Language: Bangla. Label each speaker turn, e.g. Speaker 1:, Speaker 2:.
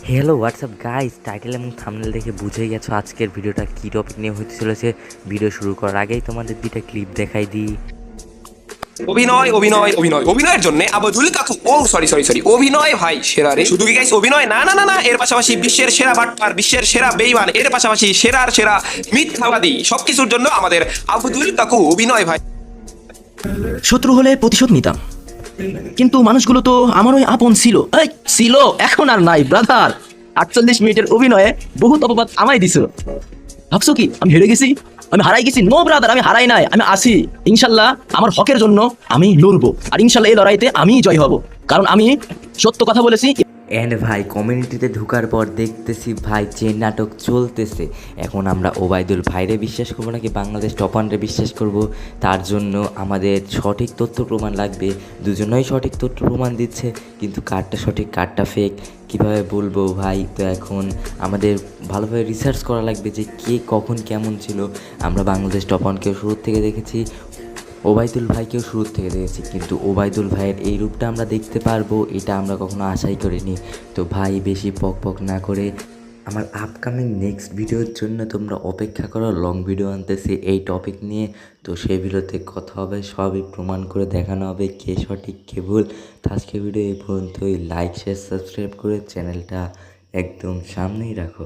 Speaker 1: হ্যালো হোয়াটসঅ্যাপ গাইস, টাইটেল এবং থাম্বনেল দেখে বুঝেই গেছো আজকের ভিডিওটা কী টপিক নিয়ে হতে চলেছে। ভিডিও শুরু করার আগেই তোমাদের দুইটা ক্লিপ দেখাই দিই।
Speaker 2: অভিনয় অভিনয় অভিনয় অভিনয়ের জন্য আবদুল কাকু সরি অভিনয় ভাই সেরা রে। শুধু কি গাইস অভিনয় না না না না, এর পাশাপাশি বিশ্বের সেরা বাটপার, বিশ্বের সেরা বেঈমান, এর পাশাপাশি সেরার সেরা মিথ্যাবাদী, সবকিছুর জন্য আমাদের আবদুল কাকু অভিনয় ভাই।
Speaker 3: শত্রু হলে প্রতিশোধ নিতাম, কিন্তু মানুষগুলো তো আমারই আপন ছিল। এই ছিল, এখন আর নাই ব্রাদার। 48 মিনিটের অভিনয়ে বহুত অপবাদ আমায় দিছ। ভাবছো কি আমি হেরে গেছি? আমি হারাই গেছি? নো ব্রাদার, আমি হারাই নাই, আমি আসি। ইনশাল্লাহ আমার হকের জন্য আমি লড়বো, আর ইনশাল্লাহ এই লড়াইতে আমিই জয় হব, কারণ আমি সত্য কথা বলেছি।
Speaker 1: অ্যান্ড ভাই কমিউনিটিতে ঢোকার পর দেখতেছি ভাই যে নাটক চলতেছে। এখন আমরা ওবায়দুল ভাইরে বিশ্বাস করবো নাকি বাংলাদেশ টপানরে বিশ্বাস করব? তার জন্য আমাদের সঠিক তথ্য প্রমাণ লাগবে। দুজনেই সঠিক তথ্য প্রমাণ দিচ্ছে, কিন্তু কারটা সঠিক কারটা ফেক কীভাবে বলবো ভাই? তো এখন আমাদের ভালোভাবে রিসার্চ করা লাগবে যে কে কখন কেমন ছিল। আমরা বাংলাদেশ টপানকেও শুরুর থেকে দেখেছি, ওবায়দুল ভাইকেও শুরুর থেকে দেখেছি, কিন্তু ওবায়দুল ভাইয়ের এই রূপটা আমরা দেখতে পারবো এটা আমরা কখনো আশাই করিনি। তো ভাই বেশি পক পক না করে আমার আপকামিং নেক্সট ভিডিওর জন্য তোমরা অপেক্ষা করো। লং ভিডিও আনতেছি এই টপিক নিয়ে, তো সেই ভিডিওতে কথা হবে, সবই প্রমাণ করে দেখানো হবে কে সঠিক কে ভুল। তো আজকে ভিডিও এই পর্যন্তই। লাইক শেয়ার সাবস্ক্রাইব করে চ্যানেলটা একদম সামনেই রাখো।